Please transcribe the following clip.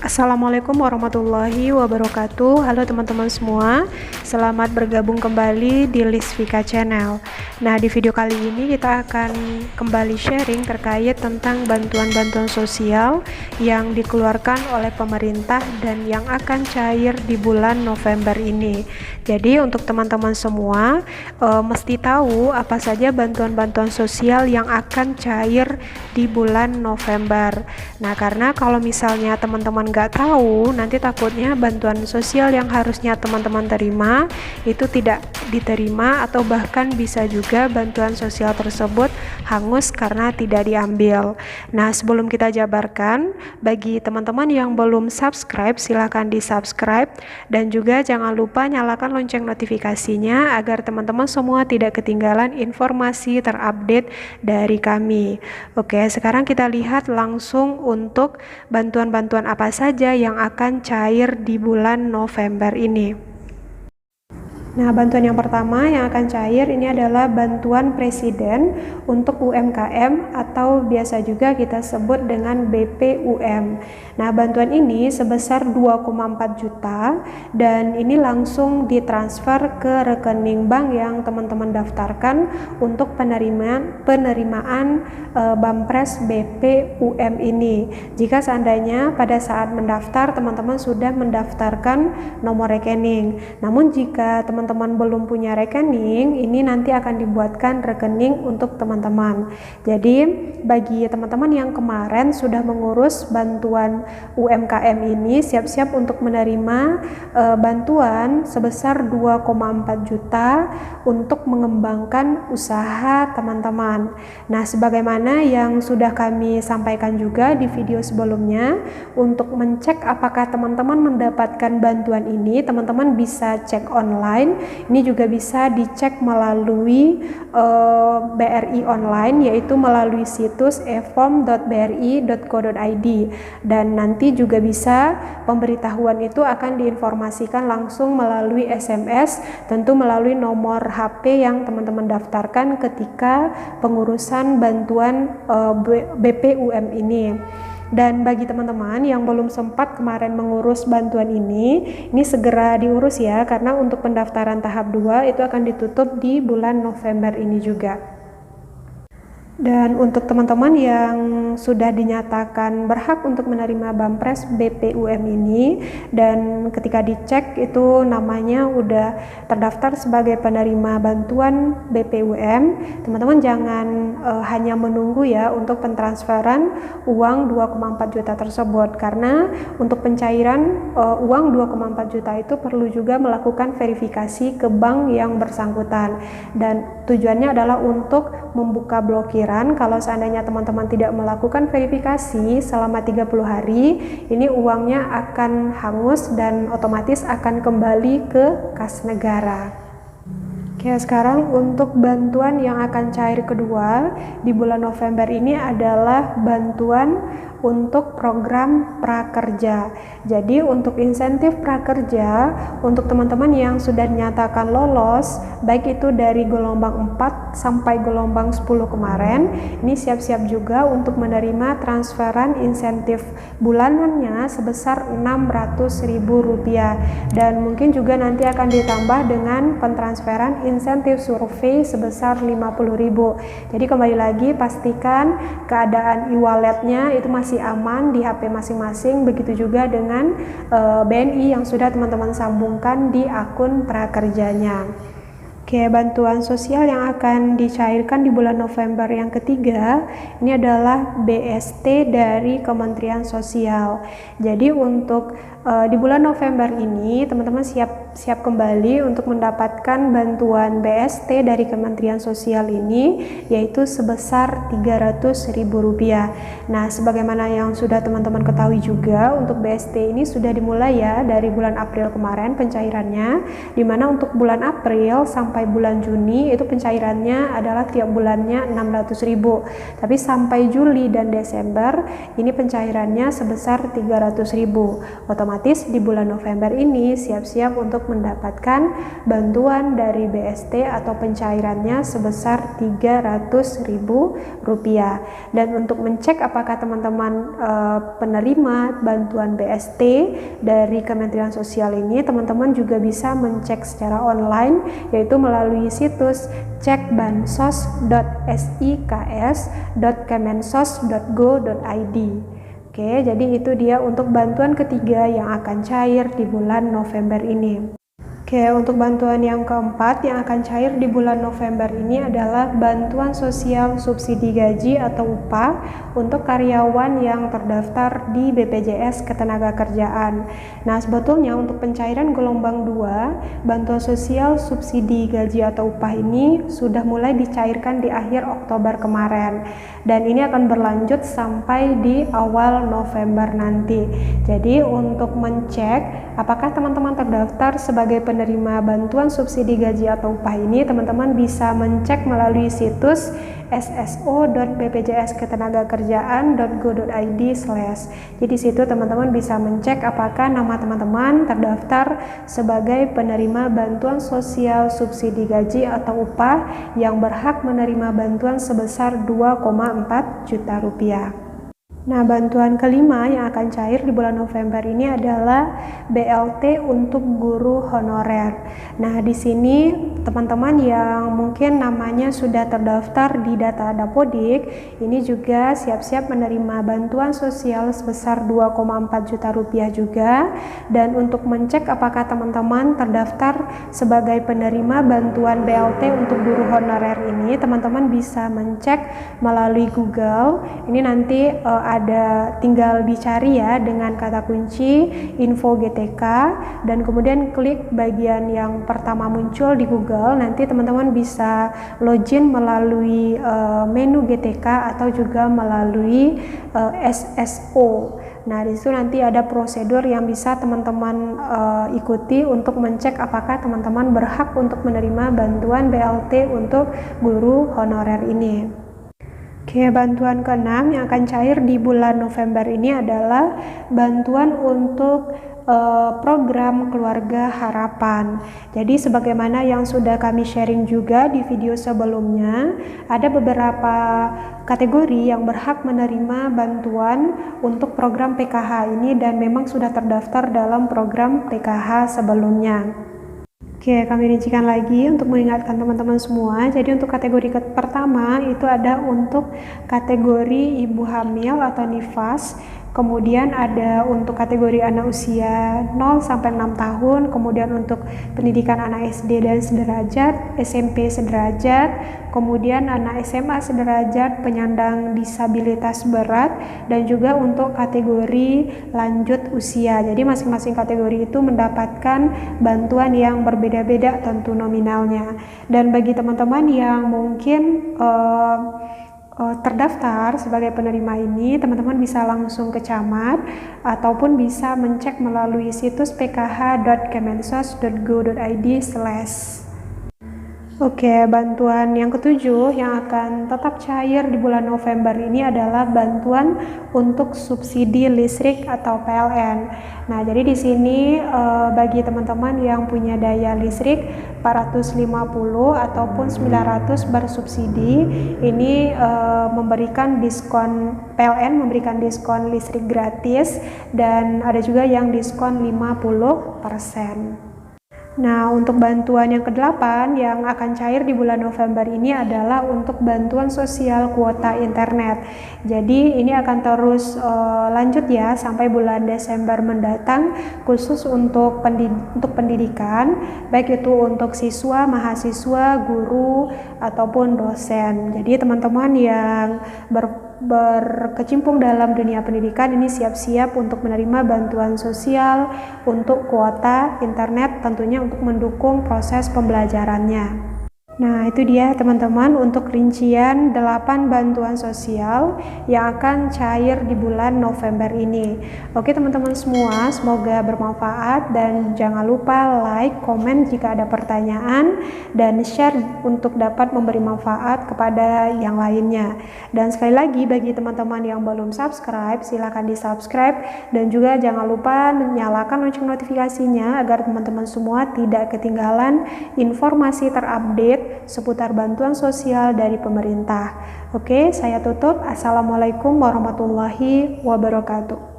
Assalamualaikum warahmatullahi wabarakatuh. Halo teman-teman semua, selamat bergabung kembali di Lisvika Channel. Nah, di video kali ini kita akan kembali sharing terkait tentang bantuan-bantuan sosial yang dikeluarkan oleh pemerintah dan yang akan cair di bulan November ini. Jadi untuk teman-teman semua mesti tahu apa saja bantuan-bantuan sosial yang akan cair di bulan November. Nah, karena kalau misalnya teman-teman nggak tahu, nanti takutnya bantuan sosial yang harusnya teman-teman terima itu tidak diterima, atau bahkan bisa juga bantuan sosial tersebut hangus karena tidak diambil. Nah, sebelum kita jabarkan, bagi teman-teman yang belum subscribe, silahkan di subscribe, dan juga jangan lupa nyalakan lonceng notifikasinya agar teman-teman semua tidak ketinggalan informasi terupdate dari kami. Oke, sekarang kita lihat langsung untuk bantuan-bantuan apa saja yang akan cair di bulan November ini. Nah, bantuan yang pertama yang akan cair ini adalah bantuan presiden untuk UMKM atau biasa juga kita sebut dengan BPUM. Nah, bantuan ini sebesar 2,4 juta dan ini langsung ditransfer ke rekening bank yang teman-teman daftarkan untuk penerimaan Bampres BPUM ini. Jika seandainya pada saat mendaftar teman-teman sudah mendaftarkan nomor rekening. Namun jika teman-teman belum punya rekening, ini nanti akan dibuatkan rekening untuk teman-teman. Jadi bagi teman-teman yang kemarin sudah mengurus bantuan UMKM ini, siap-siap untuk menerima bantuan sebesar 2,4 juta untuk mengembangkan usaha teman-teman. Nah, sebagaimana yang sudah kami sampaikan juga di video sebelumnya, untuk mencek apakah teman-teman mendapatkan bantuan ini, teman-teman bisa cek online. Ini juga bisa dicek melalui BRI online, yaitu melalui situs eform.bri.co.id, dan nanti juga bisa pemberitahuan itu akan diinformasikan langsung melalui SMS, tentu melalui nomor HP yang teman-teman daftarkan ketika pengurusan bantuan BPUM ini. Dan bagi teman-teman yang belum sempat kemarin mengurus bantuan ini segera diurus ya, karena untuk pendaftaran tahap 2 itu akan ditutup di bulan November ini juga. Dan untuk teman-teman yang sudah dinyatakan berhak untuk menerima Bampres BPUM ini dan ketika dicek itu namanya udah terdaftar sebagai penerima bantuan BPUM, teman-teman jangan hanya menunggu ya untuk pentransferan uang 2,4 juta tersebut, karena untuk pencairan uang 2,4 juta itu perlu juga melakukan verifikasi ke bank yang bersangkutan, dan tujuannya adalah untuk membuka blokir. Kalau seandainya teman-teman tidak melakukan verifikasi selama 30 hari, ini uangnya akan hangus dan otomatis akan kembali ke kas negara. Oke, sekarang untuk bantuan yang akan cair kedua di bulan November ini adalah bantuan untuk program prakerja. Jadi untuk insentif prakerja untuk teman-teman yang sudah dinyatakan lolos, baik itu dari gelombang 4 sampai gelombang 10 kemarin, ini siap-siap juga untuk menerima transferan insentif bulanannya sebesar Rp600.000, dan mungkin juga nanti akan ditambah dengan pentransferan insentif survei sebesar Rp50.000. Jadi kembali lagi pastikan keadaan e-walletnya itu masih aman di HP masing-masing, begitu juga dengan BNI yang sudah teman-teman sambungkan di akun prakerjanya. Oke, bantuan sosial yang akan dicairkan di bulan November yang ketiga ini adalah BST dari Kementerian Sosial. Jadi untuk di bulan November ini teman-teman siap kembali untuk mendapatkan bantuan BST dari Kementerian Sosial ini, yaitu sebesar Rp300.000. Nah, sebagaimana yang sudah teman-teman ketahui juga, untuk BST ini sudah dimulai ya dari bulan April kemarin pencairannya, dimana untuk bulan April sampai sampai bulan Juni itu pencairannya adalah tiap bulannya 600.000. Tapi sampai Juli dan Desember ini pencairannya sebesar 300.000. Otomatis di bulan November ini siap-siap untuk mendapatkan bantuan dari BST atau pencairannya sebesar 300.000 rupiah. Dan untuk mencek apakah teman-teman penerima bantuan BST dari Kementerian Sosial ini, teman-teman juga bisa mencek secara online, yaitu melalui situs cekbansos.siks.kemensos.go.id. Oke, jadi itu dia untuk bantuan ketiga yang akan cair di bulan November ini. Oke, untuk bantuan yang keempat yang akan cair di bulan November ini adalah bantuan sosial subsidi gaji atau upah untuk karyawan yang terdaftar di BPJS Ketenagakerjaan. Nah, sebetulnya untuk pencairan gelombang 2, bantuan sosial subsidi gaji atau upah ini sudah mulai dicairkan di akhir Oktober kemarin. Dan ini akan berlanjut sampai di awal November nanti. Jadi untuk mencek apakah teman-teman terdaftar sebagai penerima bantuan subsidi gaji atau upah ini, teman-teman bisa mencek melalui situs sso.bpjsketenagakerjaan.go.id/. Jadi situ teman-teman bisa mencek apakah nama teman-teman terdaftar sebagai penerima bantuan sosial subsidi gaji atau upah yang berhak menerima bantuan sebesar 2,4 juta rupiah. Nah, bantuan kelima yang akan cair di bulan November ini adalah BLT untuk guru honorer. Nah, di sini teman-teman yang mungkin namanya sudah terdaftar di data Dapodik, ini juga siap-siap menerima bantuan sosial sebesar 2,4 juta rupiah juga. Dan untuk mencek apakah teman-teman terdaftar sebagai penerima bantuan BLT untuk guru honorer ini, teman-teman bisa mencek melalui Google. Ini nanti ada tinggal dicari ya dengan kata kunci info GTK dan kemudian klik bagian yang pertama muncul di Google. Nanti teman-teman bisa login melalui menu GTK atau juga melalui SSO. Nah, di situ nanti ada prosedur yang bisa teman-teman ikuti untuk mencek apakah teman-teman berhak untuk menerima bantuan BLT untuk guru honorer ini. Oke, bantuan ke-6 yang akan cair di bulan November ini adalah bantuan untuk program Keluarga Harapan. Jadi sebagaimana yang sudah kami sharing juga di video sebelumnya, ada beberapa kategori yang berhak menerima bantuan untuk program PKH ini dan memang sudah terdaftar dalam program PKH sebelumnya. Oke, kami rincikan lagi untuk mengingatkan teman-teman semua. Jadi untuk kategori pertama itu ada untuk kategori ibu hamil atau nifas. Kemudian ada untuk kategori anak usia 0 sampai 6 tahun, kemudian untuk pendidikan anak SD dan sederajat, SMP sederajat, kemudian anak SMA sederajat, penyandang disabilitas berat, dan juga untuk kategori lanjut usia. Jadi masing-masing kategori itu mendapatkan bantuan yang berbeda-beda tentu nominalnya. Dan bagi teman-teman yang mungkin terdaftar sebagai penerima ini, teman-teman bisa langsung ke camat ataupun bisa mencek melalui situs pkh.kemensos.go.id/. Oke, bantuan yang ketujuh yang akan tetap cair di bulan November ini adalah bantuan untuk subsidi listrik atau PLN. Nah, jadi di sini bagi teman-teman yang punya daya listrik 450 ataupun 900 bersubsidi, ini memberikan diskon PLN, memberikan diskon listrik gratis, dan ada juga yang diskon 50%. Nah, untuk bantuan yang ke-8 yang akan cair di bulan November ini adalah untuk bantuan sosial kuota internet. Jadi ini akan terus lanjut ya sampai bulan Desember mendatang, khusus untuk pendidikan, baik itu untuk siswa, mahasiswa, guru, ataupun dosen. Jadi teman-teman yang berkecimpung dalam dunia pendidikan ini siap-siap untuk menerima bantuan sosial untuk kuota internet, tentunya untuk mendukung proses pembelajarannya. Nah, itu dia teman-teman untuk rincian 8 bantuan sosial yang akan cair di bulan November ini. Oke teman-teman semua, semoga bermanfaat dan jangan lupa like, komen jika ada pertanyaan, dan share untuk dapat memberi manfaat kepada yang lainnya. Dan sekali lagi bagi teman-teman yang belum subscribe, silahkan di subscribe, dan juga jangan lupa nyalakan lonceng notifikasinya agar teman-teman semua tidak ketinggalan informasi terupdate seputar bantuan sosial dari pemerintah. Oke, saya tutup. Assalamualaikum warahmatullahi wabarakatuh.